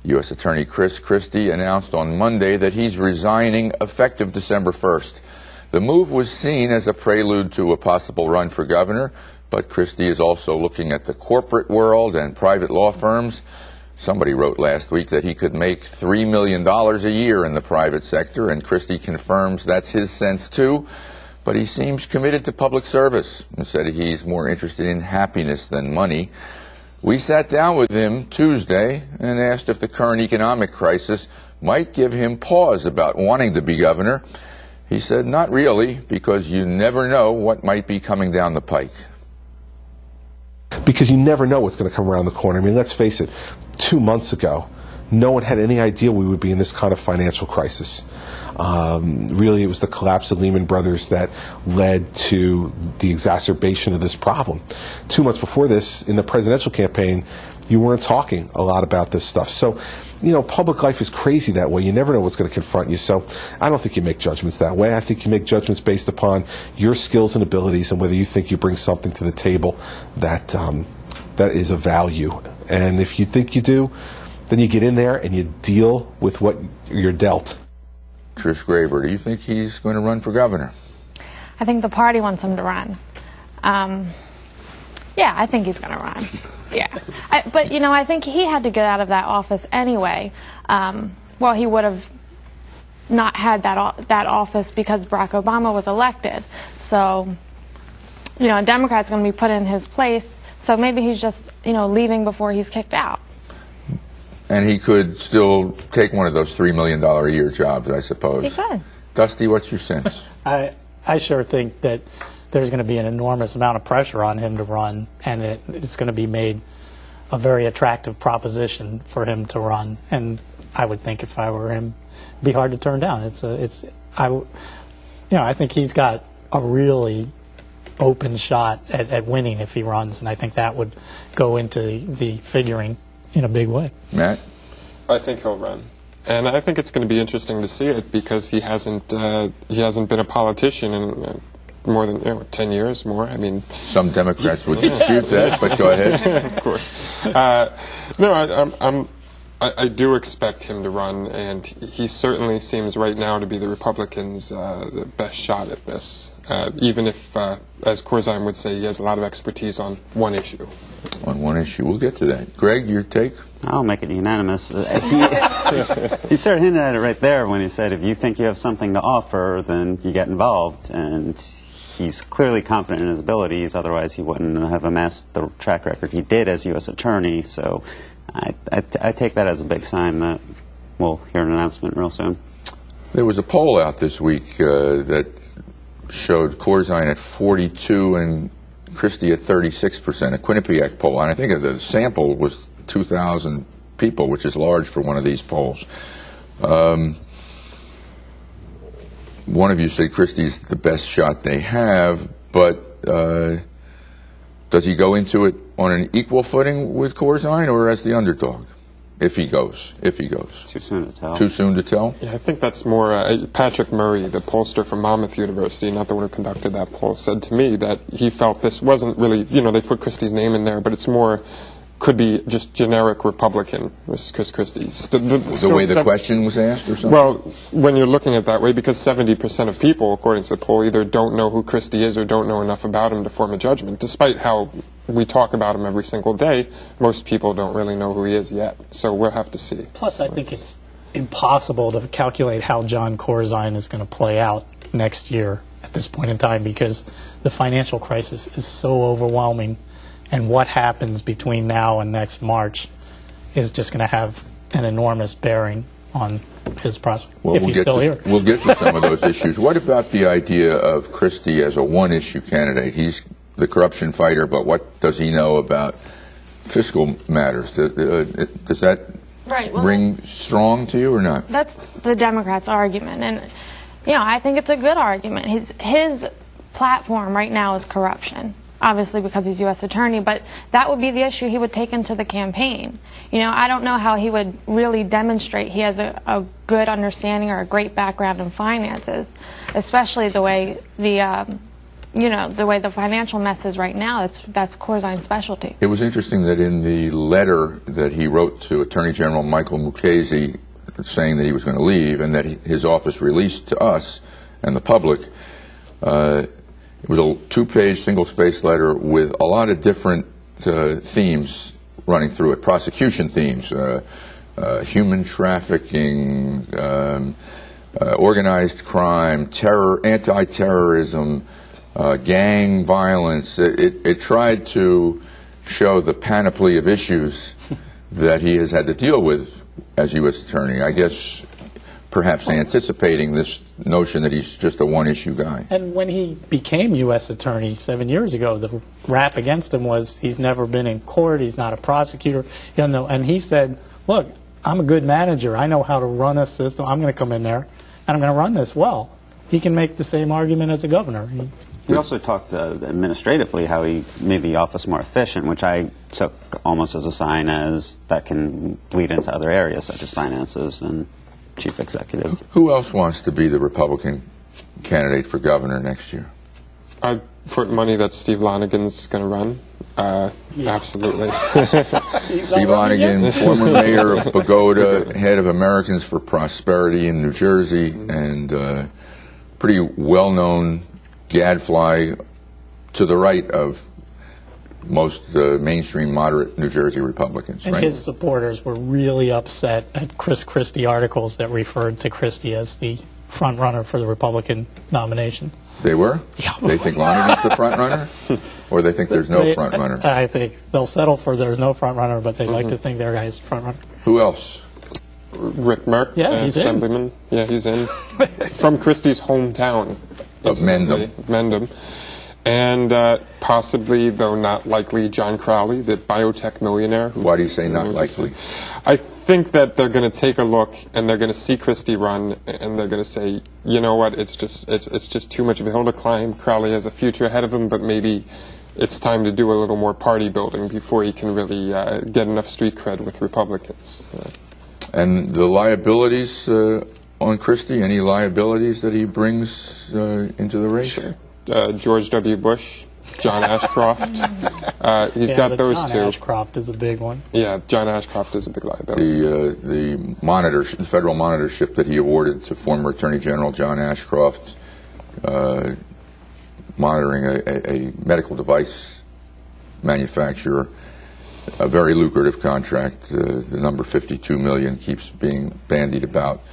U.S. Attorney Chris Christie announced on Monday that he's resigning effective December 1st. The move was seen as a prelude to a possible run for governor, but Christie is also looking at the corporate world and private law firms. Somebody wrote last week that he could make $3 million a year in the private sector, and Christie confirms that's his sense too. But he seems committed to public service and said he's more interested in happiness than money. We sat down with him Tuesday and asked if the current economic crisis might give him pause about wanting to be governor. He said, not really, because you never know what might be coming down the pike. Because you never know what's going to come around the corner. I mean, let's face it, 2 months ago, no one had any idea we would be in this kind of financial crisis. Really, it was the collapse of Lehman Brothers that led to the exacerbation of this problem. 2 months before this, in the presidential campaign, you weren't talking a lot about this stuff. So, you know, public life is crazy that way. You never know what's going to confront you. So I don't think you make judgments that way. I think you make judgments based upon your skills and abilities and whether you think you bring something to the table that that is of value. And if you think you do, then you get in there and you deal with what you're dealt. Trish Graber, do you think he's going to run for governor? I think the party wants him to run. Yeah, I think he's going to run. Yeah. But, you know, I think he had to get out of that office anyway. Well, he would have not had that office because Barack Obama was elected. So, you know, a Democrat's going to be put in his place. So maybe he's just, you know, leaving before he's kicked out. And he could still take one of those $3 million a year jobs, I suppose. He could. Dusty, what's your sense? I sure think that there's going to be an enormous amount of pressure on him to run, and it's going to be made a very attractive proposition for him to run. And I would think if I were him, it'd be hard to turn down. I think he's got a really open shot at winning if he runs, and I think that would go into the figuring in a big way. Matt? I think he'll run. And I think it's going to be interesting to see it because he hasn't been a politician in more than 10 years more. I mean, some Democrats would dispute that, but go ahead. Of course. I do expect him to run, and he certainly seems right now to be the Republicans' the best shot at this. Even if, as Corzine would say, he has a lot of expertise on one issue. On one issue, we'll get to that. Greg, your take? I'll make it unanimous. He started hinting at it right there when he said, if you think you have something to offer, then you get involved. And he's clearly confident in his abilities, otherwise he wouldn't have amassed the track record he did as U.S. Attorney. So I take that as a big sign that we'll hear an announcement real soon. There was a poll out this week that showed Corzine at 42 and Christie at 36%, a Quinnipiac poll. And I think the sample was 2,000 people, which is large for one of these polls. One of you said Christie's the best shot they have, but does he go into it on an equal footing with Corzine or as the underdog? If he goes. Too soon to tell. Too soon to tell? Yeah, I think that's more Patrick Murray, the pollster from Monmouth University, not the one who conducted that poll, said to me that he felt this wasn't really, they put Christie's name in there, but it's more, could be just generic Republican, Chris Christie. The way the question was asked or something? Well, when you're looking at it that way, because 70% of people, according to the poll, either don't know who Christie is or don't know enough about him to form a judgment. Despite how we talk about him every single day, most people don't really know who he is yet. So we'll have to see. Plus, I think it's impossible to calculate how John Corzine is going to play out next year at this point in time because the financial crisis is so overwhelming. And what happens between now and next March is just going to have an enormous bearing on his prospect, if he's still here. We'll get to some of those issues. What about the idea of Christie as a one-issue candidate? He's the corruption fighter, but what does he know about fiscal matters? Does that ring strong to you or not? That's the Democrats' argument. And, I think it's a good argument. His platform right now is corruption. Obviously because he's U.S. Attorney, but that would be the issue he would take into the campaign. I don't know how he would really demonstrate he has a good understanding or a great background in finances, especially the way the the way the financial mess is right now, that's Corzine's specialty. It was interesting that in the letter that he wrote to Attorney General Michael Mukasey saying that he was going to leave and that his office released to us and the public, it was a 2-page single-spaced letter with a lot of different themes running through it, prosecution themes, human trafficking, organized crime, terror, anti-terrorism, gang violence. It tried to show the panoply of issues that he has had to deal with as U.S. Attorney. I guess perhaps anticipating this notion that he's just a one-issue guy. And when he became U.S. Attorney 7 years ago, the rap against him was he's never been in court, he's not a prosecutor, and he said, look, I'm a good manager, I know how to run a system, I'm going to come in there and I'm going to run this well. He can make the same argument as a governor. He also talked administratively how he made the office more efficient, which I took almost as a sign as that can bleed into other areas such as finances and chief executive. Who else wants to be the Republican candidate for governor next year? I put money that Steve Lonigan's going to run. Absolutely. Steve Lonigan, former mayor of Pagoda, head of Americans for Prosperity in New Jersey, and pretty well-known gadfly to the right of most mainstream moderate New Jersey Republicans. And right? his supporters were really upset at Chris Christie articles that referred to Christie as the front runner for the Republican nomination. They were? Yeah. They think Lonigan's the front runner? Or they think there's no front runner? I think they'll settle for there's no front runner, but they'd like to think their guy's the front runner. Who else? Rick Merck, Yeah, he's Assemblyman. in. Yeah, he's in. From Christie's hometown. Of Mendham. Mendham. And possibly, though not likely, John Crowley, the biotech millionaire. Why do you say not likely? I think that they're going to take a look and they're going to see Christie run and they're going to say, you know what, it's just too much of a hill to climb. Crowley has a future ahead of him, but maybe it's time to do a little more party building before he can really get enough street cred with Republicans. And the liabilities on Christie, any liabilities that he brings into the race? Sure. George W. Bush, John Ashcroft. He's got those John two. Ashcroft is a big one. Yeah, John Ashcroft is a big liability. The federal monitorship that he awarded to former Attorney General John Ashcroft, monitoring a medical device manufacturer, a very lucrative contract. The number $52 million keeps being bandied about.